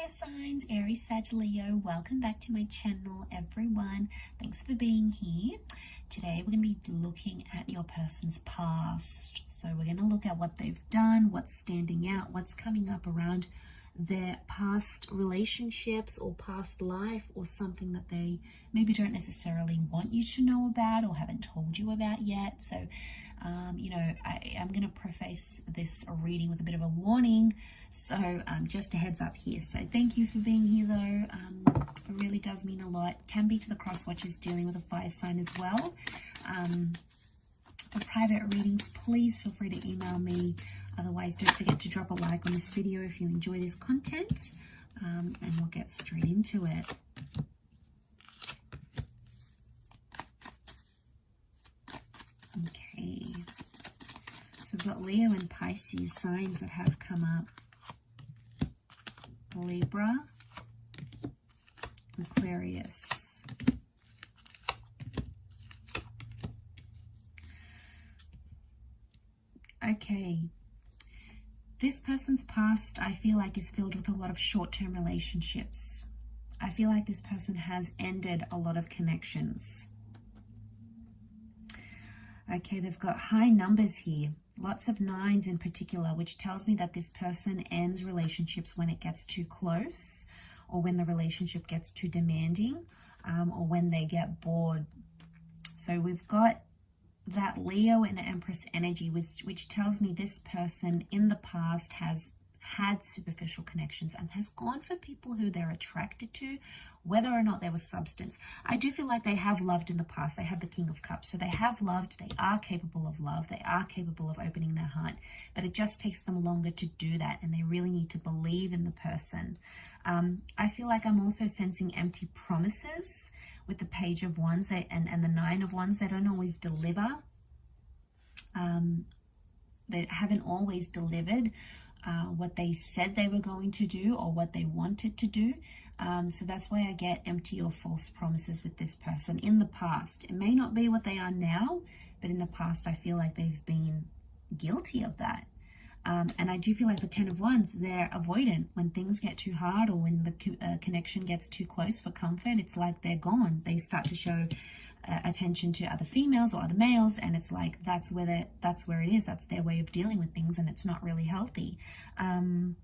fire signs, Aries, Sag, Leo. Welcome back to my channel, everyone. Thanks for being here. Today we're going to be looking at your person's past. So we're going to look at what they've done, what's standing out, what's coming up around their past relationships or past life, or something that they maybe don't necessarily want you to know about or haven't told you about yet. So I'm going to preface this reading with a bit of a warning, so just a heads up here. So thank you for being here though. It really does mean a lot. Can be to the cross watchers dealing with a fire sign as well. For private readings, please feel free to email me. Otherwise, don't forget to drop a like on this video if you enjoy this content, and we'll get straight into it. Okay, so we've got Leo and Pisces signs that have come up. Libra, Aquarius. Okay, this person's past, I feel like, is filled with a lot of short-term relationships. I feel like this person has ended a lot of connections. Okay, they've got high numbers here, lots of nines in particular, which tells me that this person ends relationships when it gets too close, or when the relationship gets too demanding, or when they get bored. So we've got that Leo and Empress energy, which tells me this person in the past has had superficial connections and has gone for people who they're attracted to, whether or not there was substance. I do feel like they have loved in the past. They have the King of Cups, so they have loved, they are capable of love, they are capable of opening their heart, but it just takes them longer to do that, and they really need to believe in the person. I feel like I'm also sensing empty promises with the Page of Wands and the Nine of Wands. They don't always deliver. They haven't always delivered what they said they were going to do or what they wanted to do. So that's why I get empty or false promises with this person in the past. It may not be what they are now, but in the past I feel like they've been guilty of that. And I do feel like the Ten of Wands, they're avoidant. When things get too hard, or when the connection gets too close for comfort, it's like they're gone. They start to show attention to other females or other males, and it's like that's where it is. That's their way of dealing with things, and it's not really healthy. But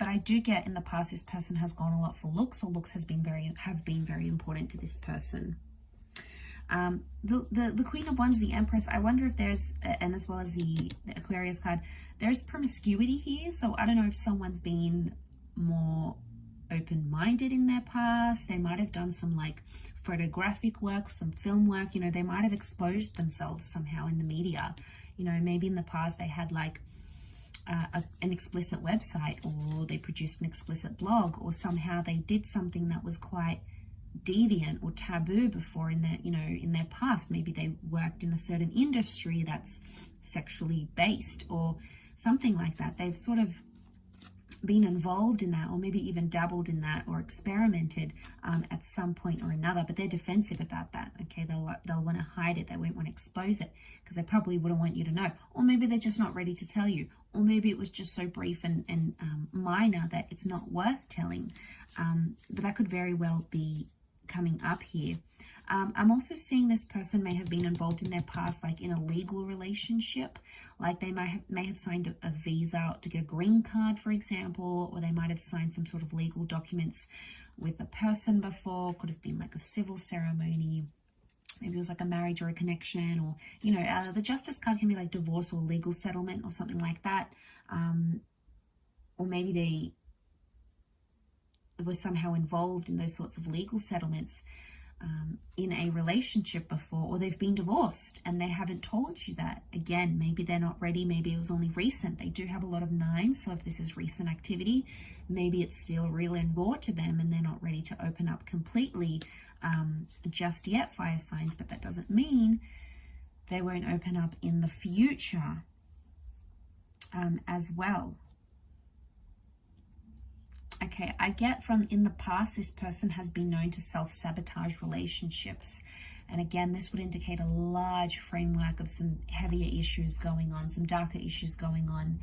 I do get in the past this person has gone a lot for looks, or looks have been very important to this person. The Queen of Wands, the Empress, I wonder if there's, and as well as the Aquarius card, there's promiscuity here. So I don't know if someone's been more open-minded in their past. They might have done some like photographic work, some film work, they might have exposed themselves somehow in the media. Maybe in the past they had like an explicit website, or they produced an explicit blog, or somehow they did something that was quite deviant or taboo before in their in their past. Maybe they worked in a certain industry that's sexually based or something like that. They've sort of been involved in that, or maybe even dabbled in that, or experimented at some point or another, but they're defensive about that. Okay, they'll want to hide it. They won't want to expose it because they probably wouldn't want you to know, or maybe they're just not ready to tell you, or maybe it was just so brief and minor that it's not worth telling. But that could very well be coming up here. I'm also seeing this person may have been involved in their past, like in a legal relationship, like they may have signed a visa to get a green card, for example, or they might have signed some sort of legal documents with a person before. Could have been like a civil ceremony. Maybe it was like a marriage or a connection, or the Justice card can be like divorce or legal settlement or something like that. Or maybe they were somehow involved in those sorts of legal settlements in a relationship before, or they've been divorced and they haven't told you that. Again, maybe they're not ready. Maybe it was only recent. They do have a lot of nines, so if this is recent activity, maybe it's still real and raw to them and they're not ready to open up completely just yet, fire signs. But that doesn't mean they won't open up in the future as well. Okay, I get from in the past, this person has been known to self-sabotage relationships. And again, this would indicate a large framework of some heavier issues going on, some darker issues going on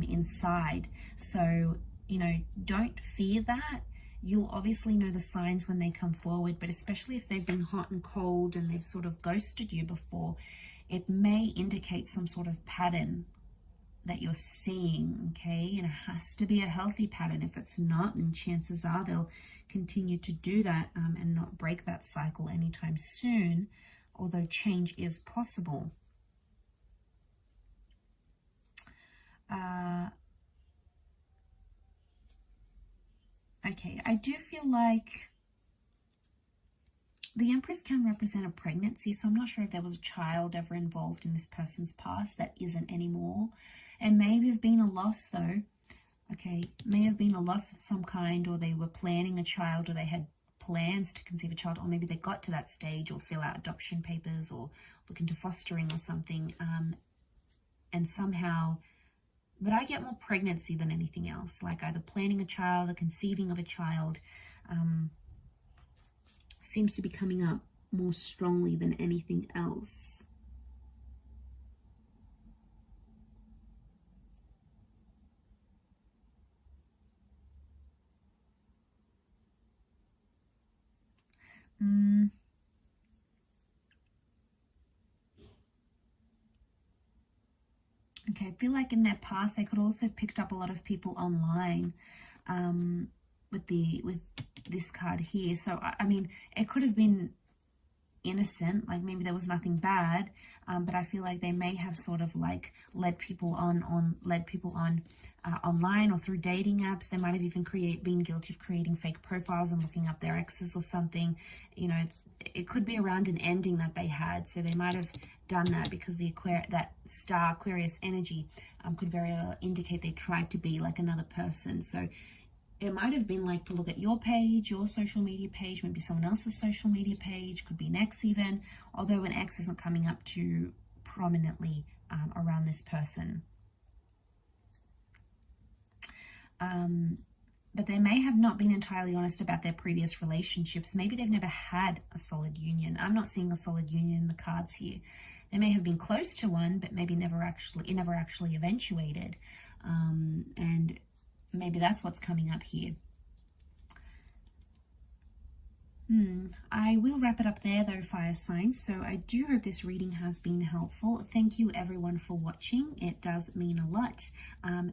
inside. So, you know, don't fear that. You'll obviously know the signs when they come forward, but especially if they've been hot and cold and they've sort of ghosted you before, it may indicate some sort of pattern that you're seeing, okay? And it has to be a healthy pattern. If it's not, then chances are they'll continue to do that and not break that cycle anytime soon, although change is possible. Okay, I do feel like the Empress can represent a pregnancy, so I'm not sure if there was a child ever involved in this person's past that isn't anymore. It may have been a loss though. Okay, may have been a loss of some kind, or they were planning a child, or they had plans to conceive a child, or maybe they got to that stage, or fill out adoption papers, or look into fostering or something, and somehow, but I get more pregnancy than anything else, like either planning a child or conceiving of a child, seems to be coming up more strongly than anything else. Okay, I feel like in their past they could also have picked up a lot of people online with this card here. So I mean, it could have been innocent, like maybe there was nothing bad, but I feel like they may have sort of like led people on online or through dating apps. They might have even been guilty of creating fake profiles and looking up their exes or something. You know, it could be around an ending that they had, so they might have done that because that star Aquarius energy could very well indicate they tried to be like another person. So it might have been like to look at your page, your social media page, maybe someone else's social media page, could be an ex even, although an ex isn't coming up too prominently around this person. But they may have not been entirely honest about their previous relationships. Maybe they've never had a solid union. I'm not seeing a solid union in the cards here. They may have been close to one, but maybe it never actually eventuated. And maybe that's what's coming up here. I will wrap it up there though, fire signs. So I do hope this reading has been helpful. Thank you everyone for watching. It does mean a lot.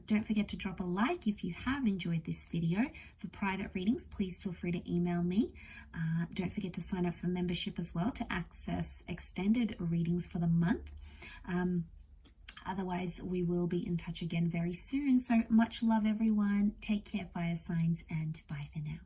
Don't forget to drop a like if you have enjoyed this video. For private readings, please feel free to email me. Don't forget to sign up for membership as well to access extended readings for the month. Otherwise, we will be in touch again very soon. So much love everyone. Take care, fire signs, and bye for now.